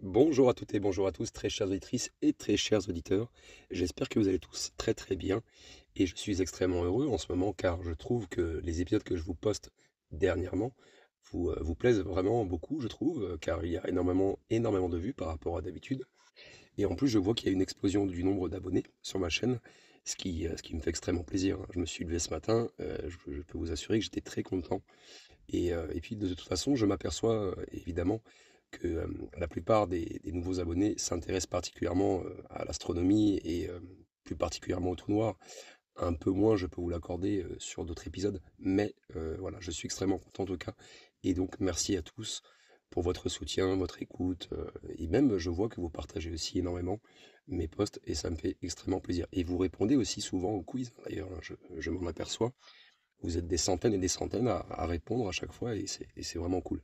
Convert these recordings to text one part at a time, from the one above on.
Bonjour à toutes et bonjour à tous, très chères auditrices et très chers auditeurs. J'espère que vous allez tous très très bien et je suis extrêmement heureux en ce moment car je trouve que les épisodes que je vous poste dernièrement vous plaisent vraiment beaucoup, je trouve, car il y a énormément de vues par rapport à d'habitude. Et en plus, je vois qu'il y a une explosion du nombre d'abonnés sur ma chaîne, ce qui me fait extrêmement plaisir, hein. Je me suis levé ce matin, je peux vous assurer que j'étais très content. Et puis de toute façon, je m'aperçois, évidemment que, la plupart des nouveaux abonnés s'intéressent particulièrement, à l'astronomie et plus particulièrement au trou noir. Un peu moins, je peux vous l'accorder, sur d'autres épisodes, mais voilà, je suis extrêmement content en tout cas et donc merci à tous pour votre soutien, votre écoute, et même je vois que vous partagez aussi énormément mes posts et ça me fait extrêmement plaisir et vous répondez aussi souvent aux quiz, d'ailleurs, hein, je m'en aperçois. Vous êtes des centaines et des centaines à répondre à chaque fois et c'est vraiment cool.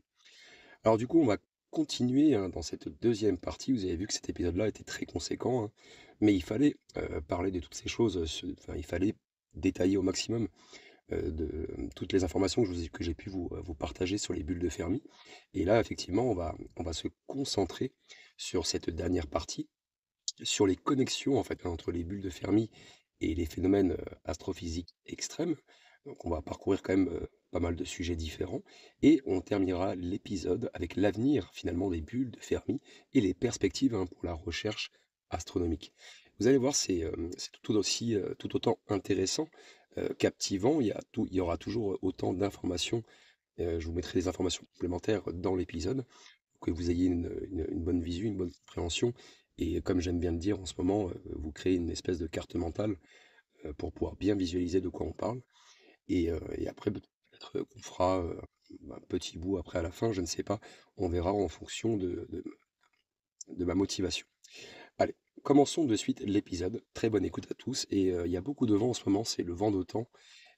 Alors du coup, on va continuer, hein, dans cette deuxième partie. Vous avez vu que cet épisode-là était très conséquent, hein, mais il fallait parler de toutes ces choses, enfin, il fallait détailler au maximum de toutes les informations que j'ai pu vous partager sur les bulles de Fermi. Et là, effectivement, on va se concentrer sur cette dernière partie, sur les connexions en fait entre les bulles de Fermi et les phénomènes astrophysiques extrêmes. Donc on va parcourir quand même pas mal de sujets différents et on terminera l'épisode avec l'avenir finalement des bulles de Fermi et les perspectives, hein, pour la recherche astronomique. Vous allez voir, c'est tout autant intéressant, captivant. Il y aura toujours autant d'informations. Je vous mettrai des informations complémentaires dans l'épisode pour que vous ayez une bonne visu, une bonne compréhension. Et comme j'aime bien le dire en ce moment, vous créez une espèce de carte mentale pour pouvoir bien visualiser de quoi on parle. Et après, peut-être qu'on fera un petit bout après à la fin, je ne sais pas. On verra en fonction de ma motivation. Allez, commençons de suite l'épisode. Très bonne écoute à tous. Et il y a beaucoup de vent en ce moment, c'est le vent d'OTAN.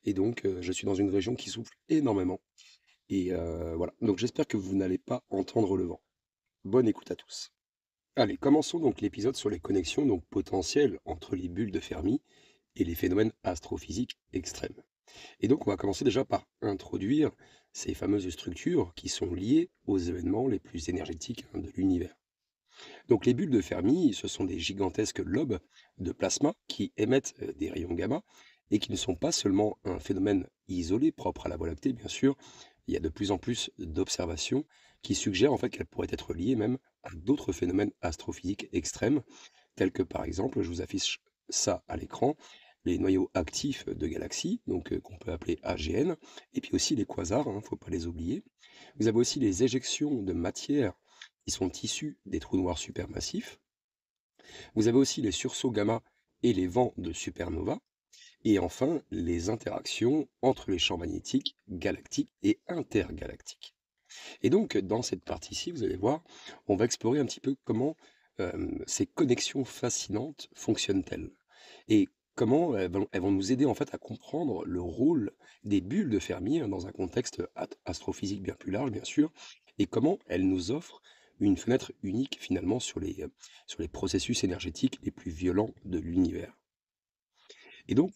Et donc, je suis dans une région qui souffle énormément. Et voilà. Donc, j'espère que vous n'allez pas entendre le vent. Bonne écoute à tous. Allez, commençons donc l'épisode sur les connexions donc potentielles entre les bulles de Fermi et les phénomènes astrophysiques extrêmes. Et donc on va commencer déjà par introduire ces fameuses structures qui sont liées aux événements les plus énergétiques, hein, de l'univers. Donc les bulles de Fermi, ce sont des gigantesques lobes de plasma qui émettent des rayons gamma et qui ne sont pas seulement un phénomène isolé propre à la Voie lactée, bien sûr. Il y a de plus en plus d'observations qui suggèrent en fait qu'elles pourraient être liées même à d'autres phénomènes astrophysiques extrêmes, tels que par exemple, je vous affiche ça à l'écran, les noyaux actifs de galaxies, donc qu'on peut appeler AGN, et puis aussi les quasars, hein, faut pas les oublier. Vous avez aussi les éjections de matière qui sont issues des trous noirs supermassifs. Vous avez aussi les sursauts gamma et les vents de supernova. Et enfin, les interactions entre les champs magnétiques galactiques et intergalactiques. Et donc, dans cette partie-ci, vous allez voir, on va explorer un petit peu comment ces connexions fascinantes fonctionnent-elles et comment elles vont nous aider en fait à comprendre le rôle des bulles de Fermi, hein, dans un contexte astrophysique bien plus large, bien sûr, et comment elles nous offrent une fenêtre unique finalement sur les processus énergétiques les plus violents de l'univers. Et donc,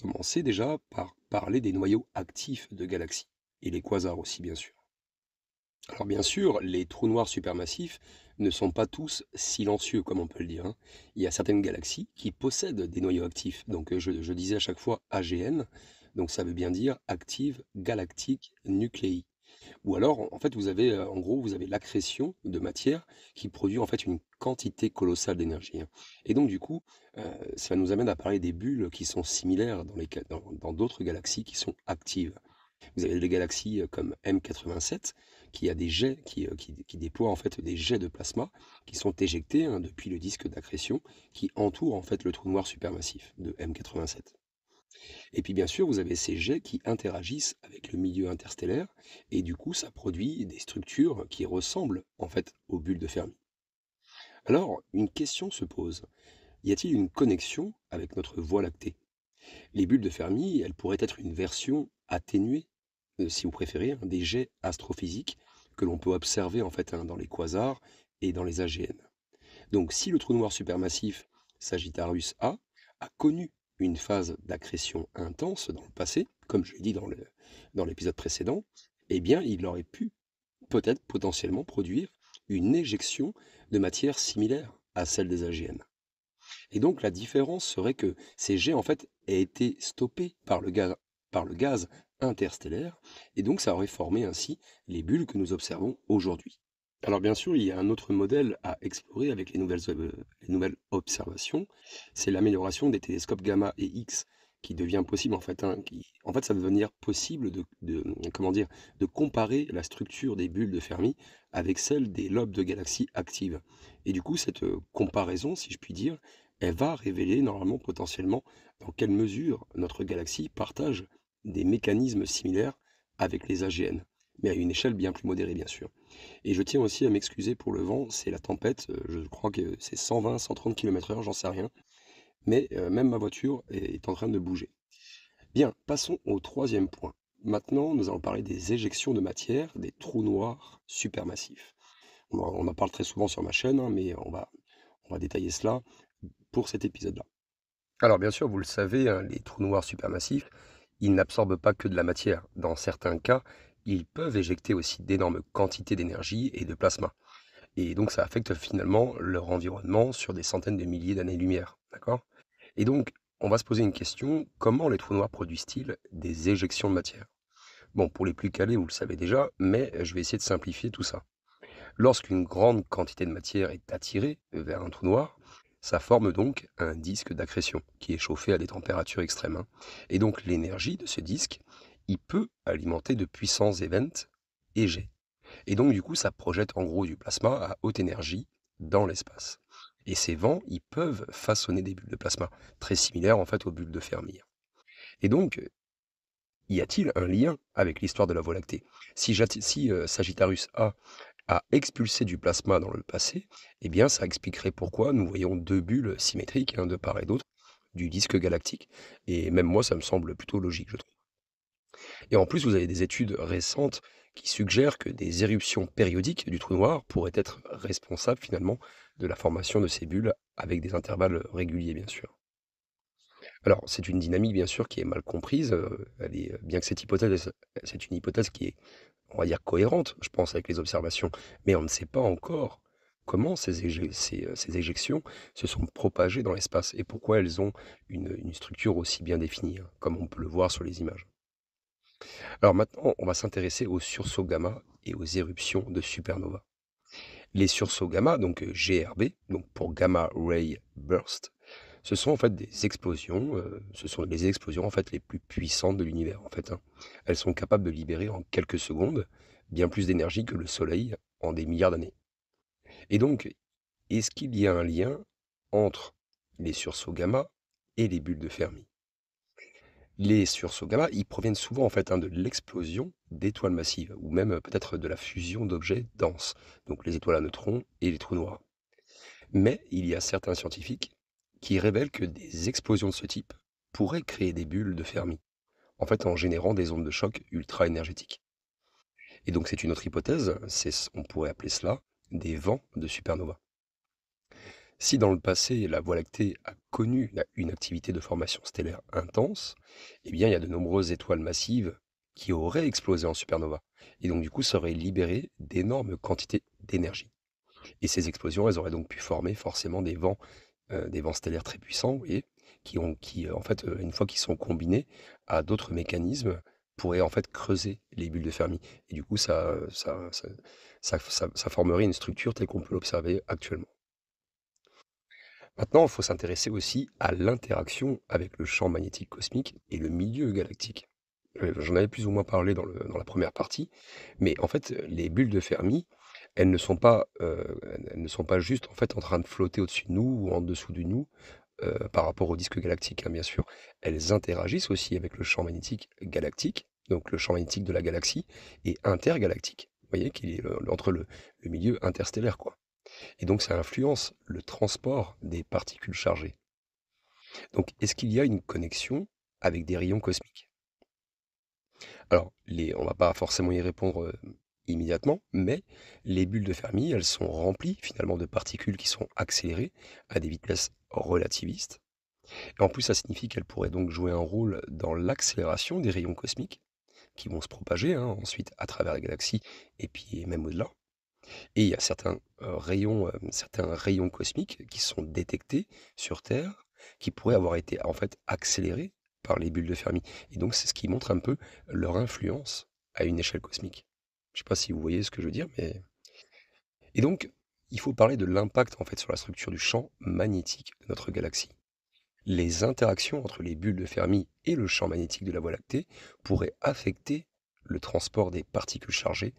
commencer déjà par parler des noyaux actifs de galaxies, et les quasars aussi bien sûr. Alors bien sûr, les trous noirs supermassifs ne sont pas tous silencieux, comme on peut le dire, hein. Il y a certaines galaxies qui possèdent des noyaux actifs. Donc je disais à chaque fois AGN, donc ça veut bien dire Active Galactic Nuclei. Ou alors, en fait, vous avez, en gros, vous avez l'accrétion de matière qui produit en fait une quantité colossale d'énergie, hein. Et donc du coup, ça nous amène à parler des bulles qui sont similaires dans d'autres galaxies qui sont actives. Vous avez des galaxies comme M87 qui a des jets qui déploient en fait des jets de plasma qui sont éjectés, hein, depuis le disque d'accrétion qui entoure en fait le trou noir supermassif de M87. Et puis bien sûr, vous avez ces jets qui interagissent avec le milieu interstellaire et du coup ça produit des structures qui ressemblent en fait aux bulles de Fermi. Alors, une question se pose. Y a-t-il une connexion avec notre Voie lactée? Les bulles de Fermi, elles pourraient être une version atténuée, si vous préférez, hein, des jets astrophysiques que l'on peut observer en fait, hein, dans les quasars et dans les AGN. Donc si le trou noir supermassif Sagittarius a connu une phase d'accrétion intense dans le passé, comme je l'ai dit dans l'épisode précédent, eh bien il aurait pu peut-être potentiellement produire une éjection de matière similaire à celle des AGN. Et donc la différence serait que ces jets en fait aient été stoppés par le gaz interstellaire, et donc ça aurait formé ainsi les bulles que nous observons aujourd'hui. Alors bien sûr, il y a un autre modèle à explorer avec les nouvelles observations, c'est l'amélioration des télescopes gamma et X qui devient possible en fait, hein, en fait ça va devenir possible comment dire, de comparer la structure des bulles de Fermi avec celle des lobes de galaxies actives. Et du coup, cette comparaison, si je puis dire, elle va révéler normalement potentiellement dans quelle mesure notre galaxie partage des mécanismes similaires avec les AGN, mais à une échelle bien plus modérée bien sûr. Et je tiens aussi à m'excuser pour le vent, c'est la tempête, je crois que c'est 120-130 km/h, j'en sais rien, mais même ma voiture est en train de bouger. Bien, passons au troisième point. Maintenant, nous allons parler des éjections de matière, des trous noirs supermassifs. On en parle très souvent sur ma chaîne, hein, mais on va détailler cela pour cet épisode-là. Alors bien sûr, vous le savez, hein, les trous noirs supermassifs, ils n'absorbent pas que de la matière. Dans certains cas, ils peuvent éjecter aussi d'énormes quantités d'énergie et de plasma. Et donc ça affecte finalement leur environnement sur des centaines de milliers d'années-lumière, d'accord? Et donc, on va se poser une question, comment les trous noirs produisent-ils des éjections de matière? Bon, pour les plus calés, vous le savez déjà, mais je vais essayer de simplifier tout ça. Lorsqu'une grande quantité de matière est attirée vers un trou noir, ça forme donc un disque d'accrétion qui est chauffé à des températures extrêmes, hein. Et donc l'énergie de ce disque, il peut alimenter de puissants events et jets. Et donc du coup, ça projette en gros du plasma à haute énergie dans l'espace. Et ces vents, ils peuvent façonner des bulles de plasma, très similaires en fait aux bulles de Fermi. Et donc, y a-t-il un lien avec l'histoire de la Voie lactée? Si Sagittarius a expulsé du plasma dans le passé, eh bien ça expliquerait pourquoi nous voyons deux bulles symétriques, hein, de part et d'autre, du disque galactique. Et même moi, ça me semble plutôt logique, je trouve. Et en plus, vous avez des études récentes qui suggèrent que des éruptions périodiques du trou noir pourraient être responsables finalement de la formation de ces bulles avec des intervalles réguliers, bien sûr. Alors, c'est une dynamique, bien sûr, qui est mal comprise. Bien que c'est une hypothèse qui est, on va dire, cohérente, je pense, avec les observations, mais on ne sait pas encore comment ces éjections se sont propagées dans l'espace et pourquoi elles ont une structure aussi bien définie, hein, comme on peut le voir sur les images. Alors maintenant, on va s'intéresser aux sursauts gamma et aux éruptions de supernovas. Les sursauts gamma, donc GRB, donc pour Gamma Ray Burst, ce sont en fait des explosions, ce sont les explosions en fait les plus puissantes de l'univers en fait, hein. Elles sont capables de libérer en quelques secondes bien plus d'énergie que le Soleil en des milliards d'années. Et donc, est-ce qu'il y a un lien entre les sursauts gamma et les bulles de Fermi? Les sursauts gamma, ils proviennent souvent en fait, hein, de l'explosion d'étoiles massives, ou même peut-être de la fusion d'objets denses, donc les étoiles à neutrons et les trous noirs. Mais il y a certains scientifiques qui révèlent que des explosions de ce type pourraient créer des bulles de Fermi, en fait en générant des ondes de choc ultra énergétiques. Et donc c'est une autre hypothèse, on pourrait appeler cela des vents de supernova. Si dans le passé la Voie lactée a connu une activité de formation stellaire intense, eh bien il y a de nombreuses étoiles massives qui auraient explosé en supernova. Et donc du coup ça aurait libéré d'énormes quantités d'énergie. Et ces explosions, elles auraient donc pu former forcément des vents stellaires très puissants, vous voyez, en fait, une fois qu'ils sont combinés à d'autres mécanismes, pourraient en fait creuser les bulles de Fermi. Et du coup, ça formerait une structure telle qu'on peut l'observer actuellement. Maintenant, il faut s'intéresser aussi à l'interaction avec le champ magnétique cosmique et le milieu galactique. J'en avais plus ou moins parlé dans la première partie, mais en fait, les bulles de Fermi, elles ne sont pas juste en fait en train de flotter au-dessus de nous ou en dessous de nous, par rapport au disque galactique, hein, bien sûr. Elles interagissent aussi avec le champ magnétique galactique, donc le champ magnétique de la galaxie, et intergalactique. Vous voyez qu'il est entre le milieu interstellaire, quoi. Et donc ça influence le transport des particules chargées. Donc est-ce qu'il y a une connexion avec des rayons cosmiques? Alors, on va pas forcément y répondre immédiatement, mais les bulles de Fermi, elles sont remplies finalement de particules qui sont accélérées à des vitesses relativistes. Et en plus, ça signifie qu'elles pourraient donc jouer un rôle dans l'accélération des rayons cosmiques qui vont se propager, hein, ensuite à travers la galaxie et puis même au-delà. Et il y a certains rayons cosmiques qui sont détectés sur Terre, qui pourraient avoir été en fait accélérés par les bulles de Fermi. Et donc c'est ce qui montre un peu leur influence à une échelle cosmique. Je sais pas si vous voyez ce que je veux dire, mais... Et donc, il faut parler de l'impact en fait sur la structure du champ magnétique de notre galaxie. Les interactions entre les bulles de Fermi et le champ magnétique de la Voie lactée pourraient affecter le transport des particules chargées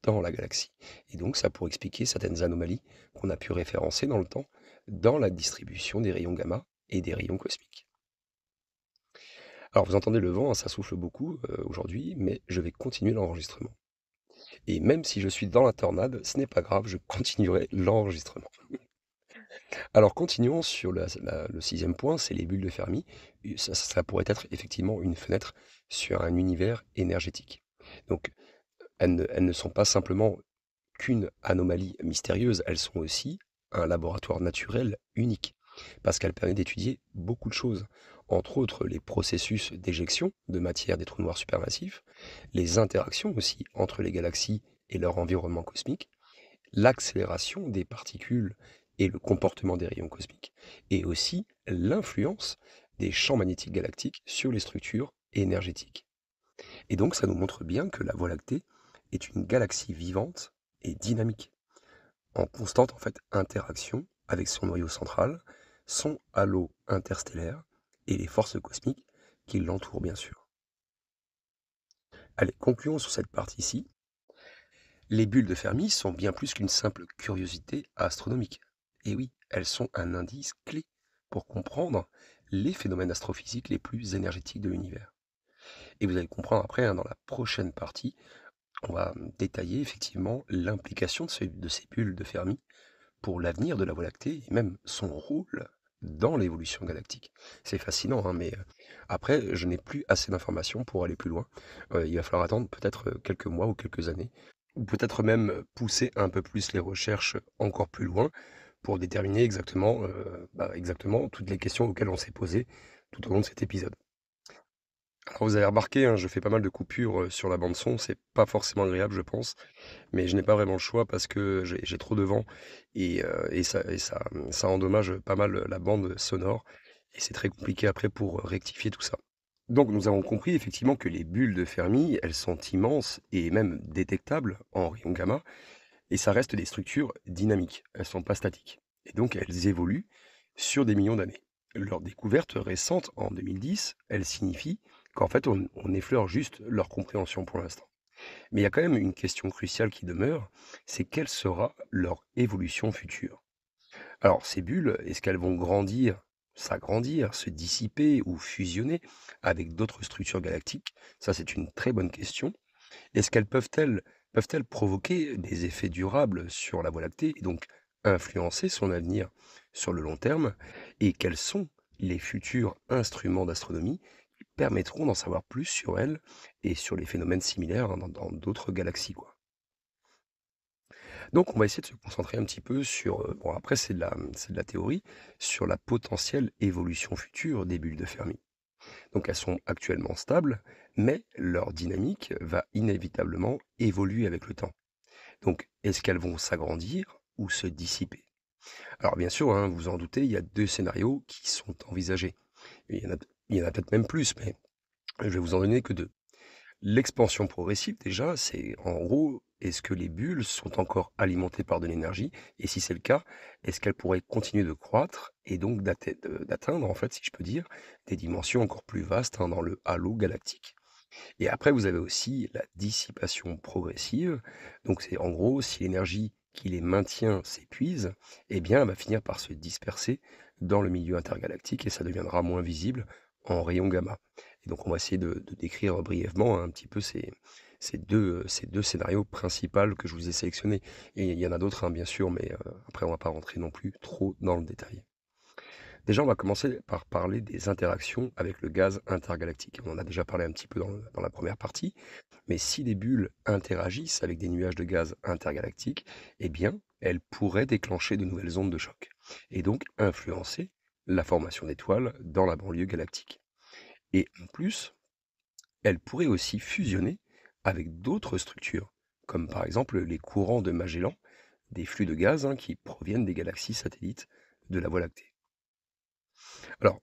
dans la galaxie. Et donc ça pourrait expliquer certaines anomalies qu'on a pu référencer dans le temps dans la distribution des rayons gamma et des rayons cosmiques. Alors vous entendez le vent, hein, ça souffle beaucoup aujourd'hui, mais je vais continuer l'enregistrement. Et même si je suis dans la tornade, ce n'est pas grave, je continuerai l'enregistrement. Alors continuons sur le sixième point, c'est les bulles de Fermi. Et ça pourrait être effectivement une fenêtre sur un univers énergétique. Donc elles ne sont pas simplement qu'une anomalie mystérieuse, elles sont aussi un laboratoire naturel unique, parce qu'elles permettent d'étudier beaucoup de choses, entre autres les processus d'éjection de matière des trous noirs supermassifs, les interactions aussi entre les galaxies et leur environnement cosmique, l'accélération des particules et le comportement des rayons cosmiques, et aussi l'influence des champs magnétiques galactiques sur les structures énergétiques. Et donc ça nous montre bien que la Voie lactée est une galaxie vivante et dynamique, en constante en fait interaction avec son noyau central, son halo interstellaire et les forces cosmiques qui l'entourent bien sûr. Allez, concluons sur cette partie-ci. Les bulles de Fermi sont bien plus qu'une simple curiosité astronomique. Et oui, elles sont un indice clé pour comprendre les phénomènes astrophysiques les plus énergétiques de l'univers. Et vous allez comprendre après, hein, dans la prochaine partie, on va détailler effectivement l'implication de ces bulles de Fermi pour l'avenir de la Voie lactée et même son rôle dans l'évolution galactique. C'est fascinant, hein, mais après, je n'ai plus assez d'informations pour aller plus loin. Il va falloir attendre peut-être quelques mois ou quelques années, ou peut-être même pousser un peu plus les recherches encore plus loin pour déterminer exactement toutes les questions auxquelles on s'est posé tout au long de cet épisode. Alors vous avez remarqué, hein, je fais pas mal de coupures sur la bande son, c'est pas forcément agréable je pense, mais je n'ai pas vraiment le choix parce que j'ai trop de vent et ça endommage pas mal la bande sonore et c'est très compliqué après pour rectifier tout ça. Donc nous avons compris effectivement que les bulles de Fermi, elles sont immenses et même détectables en rayons gamma, et ça reste des structures dynamiques, elles sont pas statiques. Et donc elles évoluent sur des millions d'années. Leur découverte récente en 2010, elle signifie qu'en fait on effleure juste leur compréhension pour l'instant. Mais il y a quand même une question cruciale qui demeure, c'est quelle sera leur évolution future? Alors ces bulles, est-ce qu'elles vont grandir, s'agrandir, se dissiper ou fusionner avec d'autres structures galactiques? Ça c'est une très bonne question. Est-ce qu'elles peuvent-elles provoquer des effets durables sur la Voie lactée et donc influencer son avenir sur le long terme? Et quels sont les futurs instruments d'astronomie qui permettront d'en savoir plus sur elles et sur les phénomènes similaires, hein, dans d'autres galaxies, quoi? Donc on va essayer de se concentrer un petit peu sur, bon après c'est de la théorie, sur la potentielle évolution future des bulles de Fermi. Donc elles sont actuellement stables, mais leur dynamique va inévitablement évoluer avec le temps. Donc est-ce qu'elles vont s'agrandir ou se dissiper? Alors bien sûr, hein, vous vous en doutez, il y a deux scénarios qui sont envisagés. Et il y en a peut-être même plus, mais je vais vous en donner que deux. L'expansion progressive, déjà, c'est en gros, est-ce que les bulles sont encore alimentées par de l'énergie? Et si c'est le cas, est-ce qu'elles pourraient continuer de croître et donc d'atteindre, en fait, si je peux dire, des dimensions encore plus vastes, hein, dans le halo galactique? Et après, vous avez aussi la dissipation progressive. Donc c'est en gros, si l'énergie qui les maintient s'épuise, eh bien, elle va finir par se disperser dans le milieu intergalactique et ça deviendra moins visible en rayons gamma. Et donc on va essayer de décrire brièvement un petit peu ces deux scénarios principaux que je vous ai sélectionnés. Et il y en a d'autres, hein, bien sûr, mais après on va pas rentrer non plus trop dans le détail. Déjà, on va commencer par parler des interactions avec le gaz intergalactique. On en a déjà parlé un petit peu dans la première partie, mais si les bulles interagissent avec des nuages de gaz intergalactiques, eh bien, elles pourraient déclencher de nouvelles ondes de choc, et donc influencer la formation d'étoiles dans la banlieue galactique. Et en plus, elles pourraient aussi fusionner avec d'autres structures, comme par exemple les courants de Magellan, des flux de gaz qui proviennent des galaxies satellites de la Voie lactée. Alors,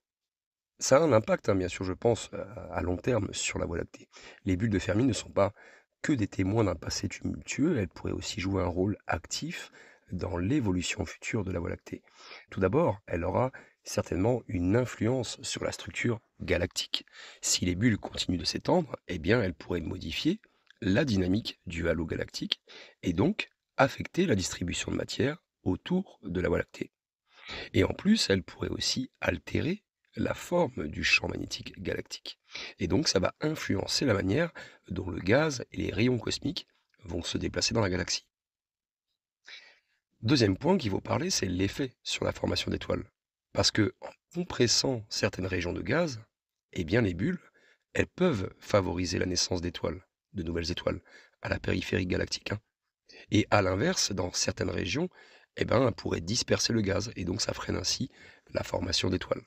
ça a un impact, bien sûr, je pense, à long terme sur la Voie lactée. Les bulles de Fermi ne sont pas que des témoins d'un passé tumultueux, elles pourraient aussi jouer un rôle actif dans l'évolution future de la Voie lactée. Tout d'abord, elle aura certainement une influence sur la structure galactique. Si les bulles continuent de s'étendre, eh bien, elles pourraient modifier la dynamique du halo galactique et donc affecter la distribution de matière autour de la Voie lactée. Et en plus, elle pourrait aussi altérer la forme du champ magnétique galactique. Et donc, ça va influencer la manière dont le gaz et les rayons cosmiques vont se déplacer dans la galaxie. Deuxième point qu'il faut parler, c'est l'effet sur la formation d'étoiles. Parce que en compressant certaines régions de gaz, eh bien les bulles, elles peuvent favoriser la naissance d'étoiles, de nouvelles étoiles, à la périphérie galactique. Et à l'inverse, dans certaines régions, eh ben, elles pourraient disperser le gaz, et donc ça freine ainsi la formation d'étoiles.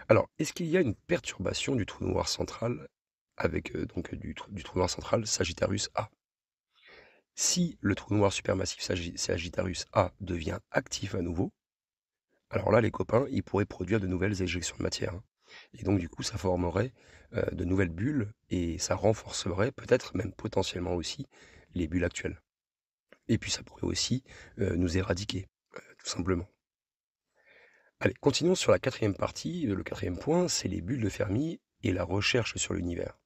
Alors, est-ce qu'il y a une perturbation du trou noir central avec du trou noir central Sagittarius A? Si le trou noir supermassif Sagittarius A devient actif à nouveau, alors là, les copains, ils pourraient produire de nouvelles éjections de matière. Et donc, du coup, ça formerait de nouvelles bulles et ça renforcerait peut-être même potentiellement aussi les bulles actuelles. Et puis, ça pourrait aussi nous éradiquer, tout simplement. Allez, continuons sur la quatrième partie. Le quatrième point, c'est les bulles de Fermi et la recherche sur l'univers.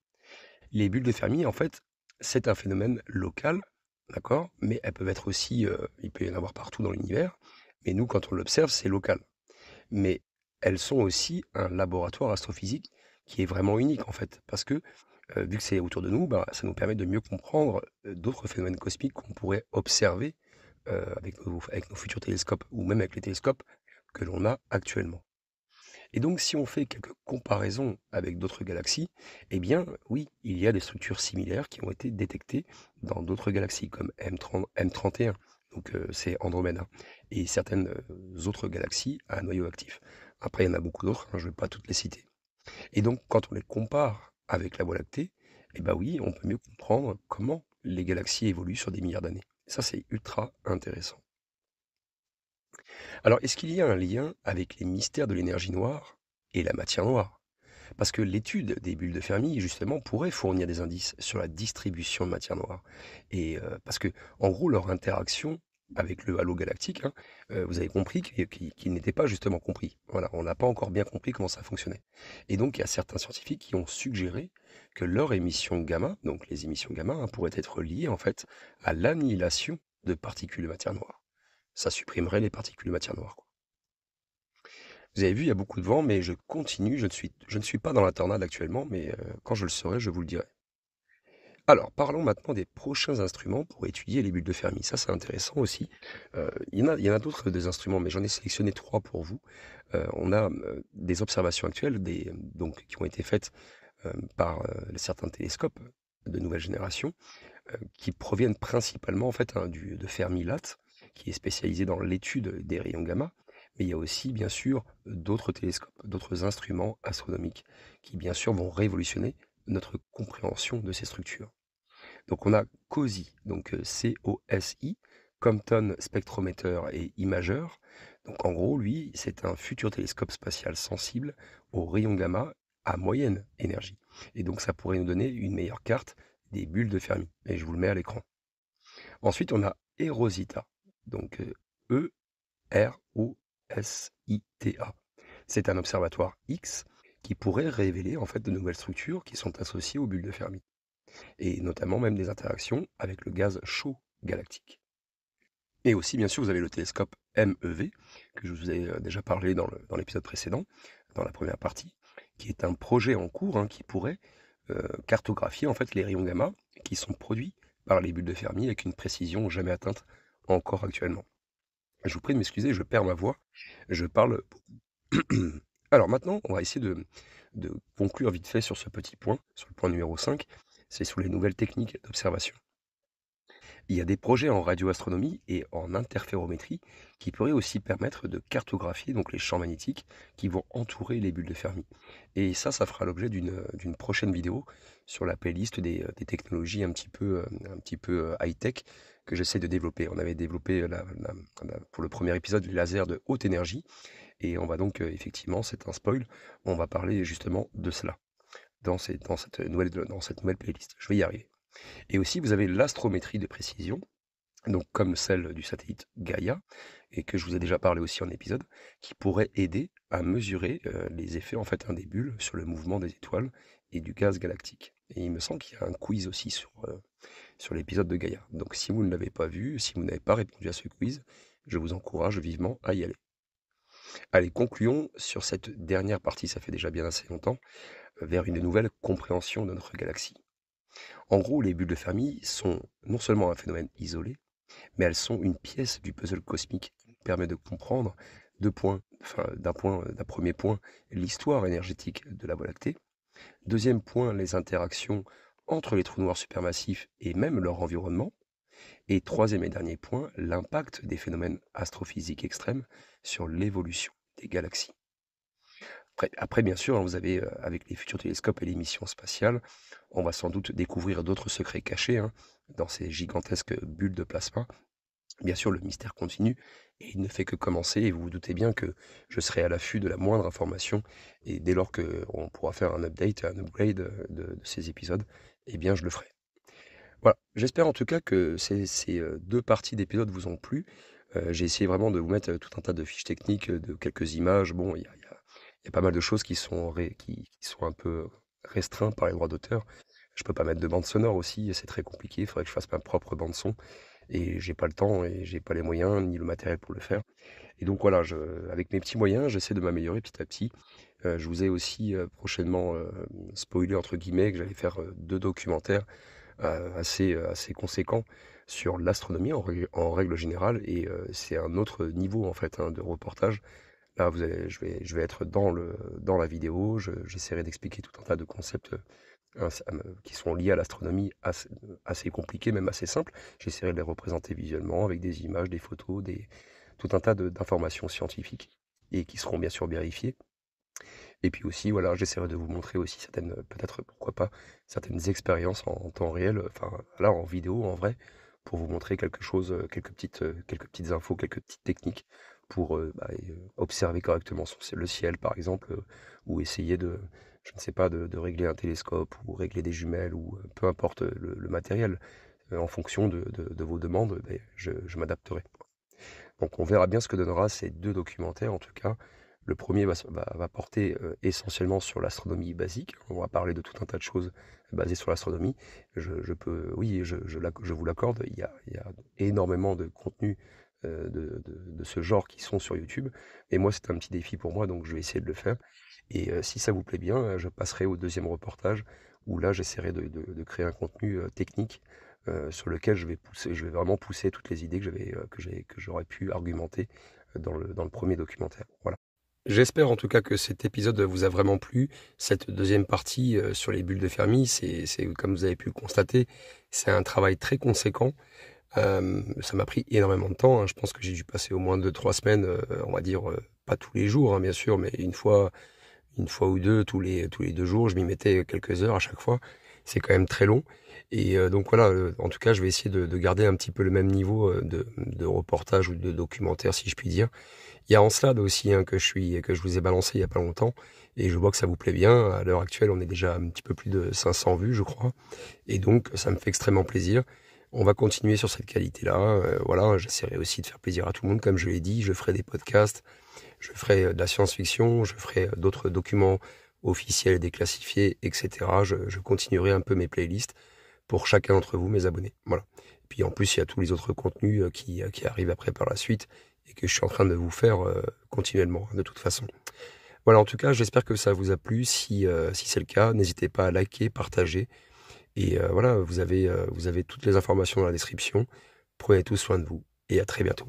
Les bulles de Fermi, en fait, c'est un phénomène local, d'accord? Mais elles peuvent être aussi, il peut y en avoir partout dans l'univers, mais nous, quand on l'observe, c'est local. Mais elles sont aussi un laboratoire astrophysique qui est vraiment unique, en fait, parce que, vu que c'est autour de nous, bah, ça nous permet de mieux comprendre, d'autres phénomènes cosmiques qu'on pourrait observer, avec nos futurs télescopes ou même avec les télescopes que l'on a actuellement. Et donc, si on fait quelques comparaisons avec d'autres galaxies, eh bien, oui, il y a des structures similaires qui ont été détectées dans d'autres galaxies, comme M31, donc c'est Andromède, et certaines autres galaxies à noyau actif. Après, il y en a beaucoup d'autres, je ne vais pas toutes les citer. Et donc, quand on les compare avec la Voie lactée, eh bien oui, on peut mieux comprendre comment les galaxies évoluent sur des milliards d'années. Ça, c'est ultra intéressant. Alors, est-ce qu'il y a un lien avec les mystères de l'énergie noire et la matière noire? Parce que l'étude des bulles de Fermi, justement, pourrait fournir des indices sur la distribution de matière noire. Et parce que, en gros, leur interaction avec le halo galactique, vous avez compris qu'il n'était pas justement compris. Voilà, on n'a pas encore bien compris comment ça fonctionnait. Et donc, il y a certains scientifiques qui ont suggéré que leur émission gamma, donc les émissions gamma, pourraient être liées en fait à l'annihilation de particules de matière noire. Ça supprimerait les particules de matière noire, quoi. Vous avez vu, il y a beaucoup de vent, mais je continue. Je ne suis pas dans la tornade actuellement, mais quand je le serai, je vous le dirai. Alors, parlons maintenant des prochains instruments pour étudier les bulles de Fermi. Ça, c'est intéressant aussi. Il y en a d'autres des instruments, mais j'en ai sélectionné trois pour vous. On a des observations actuelles, donc, qui ont été faites par certains télescopes de nouvelle génération, qui proviennent principalement en fait de Fermi-LAT, qui est spécialisé dans l'étude des rayons gamma. Mais il y a aussi, bien sûr, d'autres télescopes, d'autres instruments astronomiques qui, bien sûr, vont révolutionner notre compréhension de ces structures. Donc on a COSI, donc COSI, Compton Spectrometer et Imageur. Donc en gros, lui, c'est un futur télescope spatial sensible aux rayons gamma à moyenne énergie. Et donc ça pourrait nous donner une meilleure carte des bulles de Fermi. Et je vous le mets à l'écran. Ensuite, on a Erosita, donc EROSITA. C'est un observatoire X qui pourrait révéler en fait de nouvelles structures qui sont associées aux bulles de Fermi, et notamment même des interactions avec le gaz chaud galactique. Et aussi, bien sûr, vous avez le télescope MEV, que je vous ai déjà parlé dans l'épisode précédent, dans la première partie, qui est un projet en cours qui pourrait cartographier en fait les rayons gamma qui sont produits par les bulles de Fermi avec une précision jamais atteinte encore actuellement. Je vous prie de m'excuser, je perds ma voix, je parle beaucoup. Alors maintenant, on va essayer de conclure vite fait sur ce petit point, sur le point numéro 5, c'est sur les nouvelles techniques d'observation. Il y a des projets en radioastronomie et en interférométrie qui pourraient aussi permettre de cartographier donc les champs magnétiques qui vont entourer les bulles de Fermi. Et ça fera l'objet d'une prochaine vidéo sur la playlist des technologies un petit peu high-tech que j'essaie de développer. On avait développé pour le premier épisode les lasers de haute énergie, et on va donc effectivement, c'est un spoil, on va parler justement de cela dans cette nouvelle playlist. Je vais y arriver. Et aussi, vous avez l'astrométrie de précision, donc comme celle du satellite Gaïa, et que je vous ai déjà parlé aussi en épisode, qui pourrait aider à mesurer les effets en fait des bulles sur le mouvement des étoiles et du gaz galactique. Et il me semble qu'il y a un quiz aussi sur l'épisode de Gaïa. Donc si vous ne l'avez pas vu, si vous n'avez pas répondu à ce quiz, je vous encourage vivement à y aller. Allez, concluons sur cette dernière partie, ça fait déjà bien assez longtemps, vers une nouvelle compréhension de notre galaxie. En gros, les bulles de Fermi sont non seulement un phénomène isolé, mais elles sont une pièce du puzzle cosmique qui nous permet de comprendre d'un premier point, l'histoire énergétique de la Voie lactée. Deuxième point, les interactions entre les trous noirs supermassifs et même leur environnement. Et troisième et dernier point, l'impact des phénomènes astrophysiques extrêmes sur l'évolution des galaxies. Après, bien sûr, vous avez, avec les futurs télescopes et les missions spatiales, on va sans doute découvrir d'autres secrets cachés dans ces gigantesques bulles de plasma. Bien sûr, le mystère continue et il ne fait que commencer, et vous vous doutez bien que je serai à l'affût de la moindre information, et dès lors qu'on pourra faire un update, un upgrade de ces épisodes, eh bien je le ferai. Voilà, j'espère en tout cas que ces 2 parties d'épisodes vous ont plu. J'ai essayé vraiment de vous mettre tout un tas de fiches techniques, de quelques images. Bon, il y a pas mal de choses qui sont un peu restreintes par les droits d'auteur. Je peux pas mettre de bande sonore aussi, et c'est très compliqué. Il faudrait que je fasse ma propre bande son, et j'ai pas le temps et j'ai pas les moyens ni le matériel pour le faire. Et donc voilà, avec mes petits moyens, j'essaie de m'améliorer petit à petit. Je vous ai aussi prochainement spoilé entre guillemets que j'allais faire 2 documentaires assez conséquents sur l'astronomie en règle générale, et c'est un autre niveau en fait de reportage. Là, je vais être dans la vidéo, j'essaierai d'expliquer tout un tas de concepts qui sont liés à l'astronomie, assez compliqués, même assez simples. J'essaierai de les représenter visuellement avec des images, des photos, tout un tas d'informations scientifiques, et qui seront bien sûr vérifiées. Et puis aussi, voilà, j'essaierai de vous montrer aussi peut-être, pourquoi pas, certaines expériences en temps réel, enfin là en vidéo, en vrai, pour vous montrer quelque chose, quelques petites infos, quelques petites techniques pour observer correctement le ciel, par exemple, ou essayer je ne sais pas, de régler un télescope ou régler des jumelles, ou peu importe le matériel, en fonction de vos demandes, je m'adapterai. Donc on verra bien ce que donnera ces 2 documentaires en tout cas. Le premier va porter essentiellement sur l'astronomie basique. On va parler de tout un tas de choses basées sur l'astronomie. Oui, je vous l'accorde, il y a énormément de contenus de ce genre qui sont sur YouTube. Et moi, c'est un petit défi pour moi, donc je vais essayer de le faire. Et si ça vous plaît bien, je passerai au deuxième reportage, où là, j'essaierai de créer un contenu technique sur lequel je vais vraiment pousser toutes les idées que j'aurais pu argumenter dans le premier documentaire. Voilà. J'espère en tout cas que cet épisode vous a vraiment plu. Cette deuxième partie sur les bulles de Fermi, c'est comme vous avez pu le constater, c'est un travail très conséquent. Ça m'a pris énormément de temps. Je pense que j'ai dû passer au moins 2-3 semaines, on va dire, pas tous les jours, bien sûr, mais une fois ou deux, tous les 2 jours, je m'y mettais quelques heures à chaque fois. C'est quand même très long. Et donc voilà, en tout cas, je vais essayer de garder un petit peu le même niveau de reportage ou de documentaire, si je puis dire. Il y a Encelade aussi que je vous ai balancé il y a pas longtemps, et je vois que ça vous plaît bien. À l'heure actuelle, on est déjà un petit peu plus de 500 vues, je crois, et donc ça me fait extrêmement plaisir. On va continuer sur cette qualité-là. Voilà, j'essaierai aussi de faire plaisir à tout le monde, comme je l'ai dit. Je ferai des podcasts, je ferai de la science-fiction, je ferai d'autres documents officiels, déclassifiés, etc. Je continuerai un peu mes playlists pour chacun d'entre vous, mes abonnés. Voilà. Et puis en plus, il y a tous les autres contenus qui arrivent après par la suite, et que je suis en train de vous faire continuellement, de toute façon. Voilà, en tout cas, j'espère que ça vous a plu. Si c'est le cas, n'hésitez pas à liker, partager. Et voilà, vous avez toutes les informations dans la description. Prenez tout soin de vous, et à très bientôt.